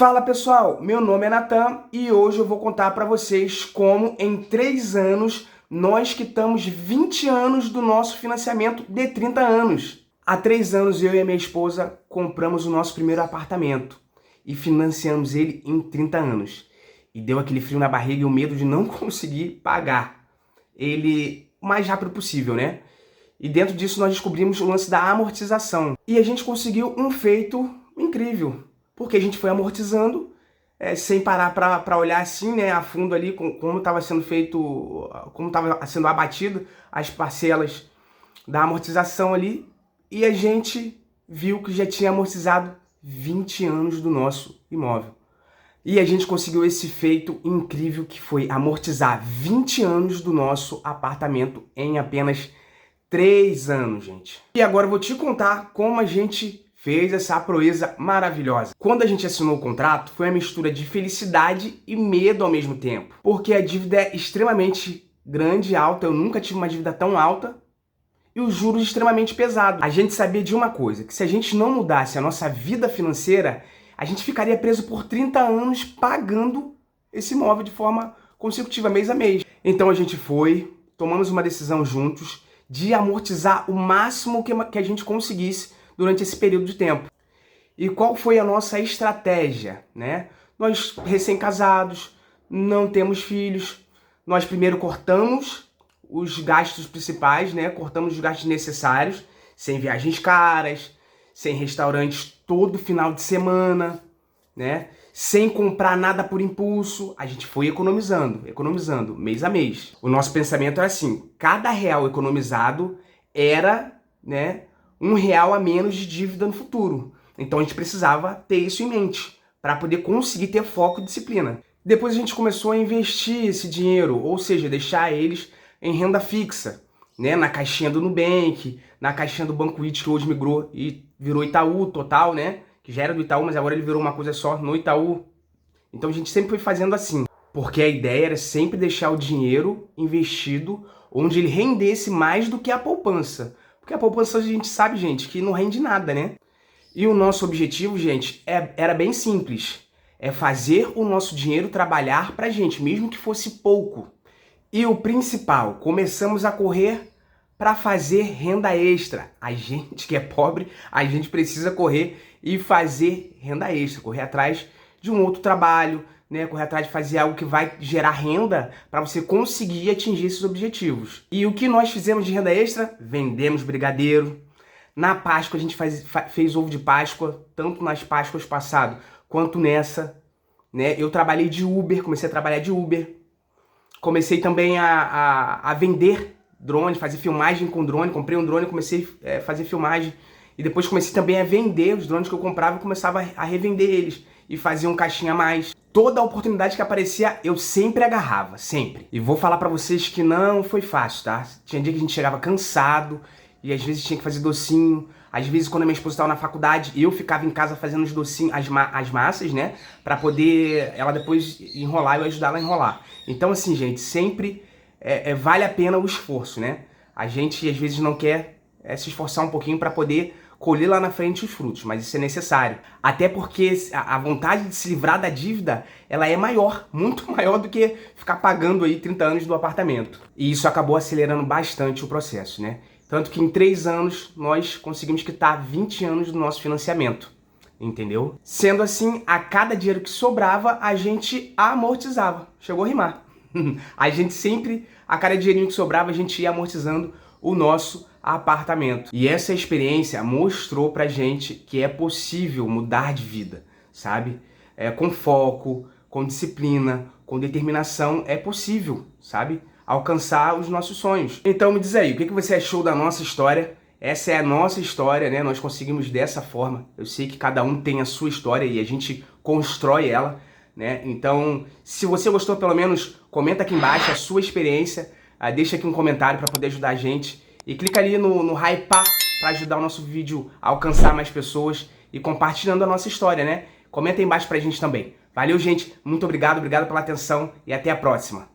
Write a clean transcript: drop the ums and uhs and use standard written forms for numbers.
Fala pessoal, meu nome é Natan e hoje eu vou contar para vocês como em 3 anos nós quitamos 20 anos do nosso financiamento de 30 anos. Há 3 anos eu e a minha esposa compramos o nosso primeiro apartamento e financiamos ele em 30 anos. E deu aquele frio na barriga e o medo de não conseguir pagar ele o mais rápido possível, né? E dentro disso nós descobrimos o lance da amortização. E a gente conseguiu um feito incrível. Porque a gente foi amortizando, sem parar para olhar assim, né, a fundo ali, como estava sendo feito, como estava sendo abatido as parcelas da amortização ali, e a gente viu que já tinha amortizado 20 anos do nosso imóvel. E a gente conseguiu esse feito incrível que foi amortizar 20 anos do nosso apartamento em apenas 3 anos, gente. E agora eu vou te contar como a gente fez essa proeza maravilhosa. Quando a gente assinou o contrato, foi uma mistura de felicidade e medo ao mesmo tempo. Porque a dívida é extremamente grande e alta, eu nunca tive uma dívida tão alta, e os juros extremamente pesados. A gente sabia de uma coisa, que se a gente não mudasse a nossa vida financeira, a gente ficaria preso por 30 anos pagando esse imóvel de forma consecutiva, mês a mês. Então a gente tomamos uma decisão juntos de amortizar o máximo que a gente conseguisse durante esse período de tempo. E qual foi a nossa estratégia, né? Nós recém-casados, não temos filhos, nós primeiro cortamos os gastos principais, né? Cortamos os gastos necessários, sem viagens caras, sem restaurantes todo final de semana, né? Sem comprar nada por impulso, a gente foi economizando, mês a mês. O nosso pensamento era assim, cada real economizado era, né, R$1 a menos de dívida no futuro. Então a gente precisava ter isso em mente, para poder conseguir ter foco e disciplina. Depois a gente começou a investir esse dinheiro, ou seja, deixar eles em renda fixa, né? Na caixinha do Nubank, na caixinha do Banco It, que hoje migrou e virou Itaú Total, né? Que já era do Itaú, mas agora ele virou uma coisa só no Itaú. Então a gente sempre foi fazendo assim, porque a ideia era sempre deixar o dinheiro investido onde ele rendesse mais do que a poupança. Porque a poupança a gente sabe, gente, que não rende nada, né? E o nosso objetivo, gente, era bem simples. É fazer o nosso dinheiro trabalhar pra gente, mesmo que fosse pouco. E o principal, começamos a correr para fazer renda extra. A gente que é pobre, a gente precisa correr e fazer renda extra, correr atrás de um outro trabalho, né? Correr atrás de fazer algo que vai gerar renda para você conseguir atingir esses objetivos. E o que nós fizemos de renda extra? Vendemos brigadeiro. Na Páscoa a gente fez ovo de Páscoa, tanto nas Páscoas passadas quanto nessa, né? Eu trabalhei de Uber, comecei a trabalhar de Uber. Comecei também a vender drone, fazer filmagem com drone. Comprei um drone, comecei a fazer filmagem. E depois comecei também a vender os drones que eu comprava e começava a revender eles. E fazia um caixinha a mais. Toda a oportunidade que aparecia, eu sempre agarrava, sempre. E vou falar pra vocês que não foi fácil, tá? Tinha dia que a gente chegava cansado e às vezes tinha que fazer docinho. Às vezes, quando a minha esposa estava na faculdade, eu ficava em casa fazendo os docinhos, as massas, né? Pra poder ela depois enrolar e eu ajudar ela a enrolar. Então, assim, gente, sempre vale a pena o esforço, né? A gente, às vezes, não quer se esforçar um pouquinho pra poder colher lá na frente os frutos, mas isso é necessário. Até porque a vontade de se livrar da dívida, ela é maior, muito maior do que ficar pagando aí 30 anos do apartamento. E isso acabou acelerando bastante o processo, né? Tanto que em 3 anos nós conseguimos quitar 20 anos do nosso financiamento, entendeu? Sendo assim, a cada dinheiro que sobrava, a gente amortizava. Chegou a rimar. A gente sempre, a cada dinheirinho que sobrava, a gente ia amortizando o nosso apartamento. E essa experiência mostrou pra gente que é possível mudar de vida, sabe? Com foco, com disciplina, com determinação, é possível, sabe? Alcançar os nossos sonhos. Então me diz aí, o que você achou da nossa história? Essa é a nossa história, né? Nós conseguimos dessa forma. Eu sei que cada um tem a sua história e a gente constrói ela, né? Então, se você gostou, pelo menos comenta aqui embaixo a sua experiência, deixa aqui um comentário para poder ajudar a gente e clica ali no hypar para ajudar o nosso vídeo a alcançar mais pessoas e compartilhando a nossa história, né? Comenta aí embaixo pra gente também. Valeu, gente, muito obrigado pela atenção e até a próxima.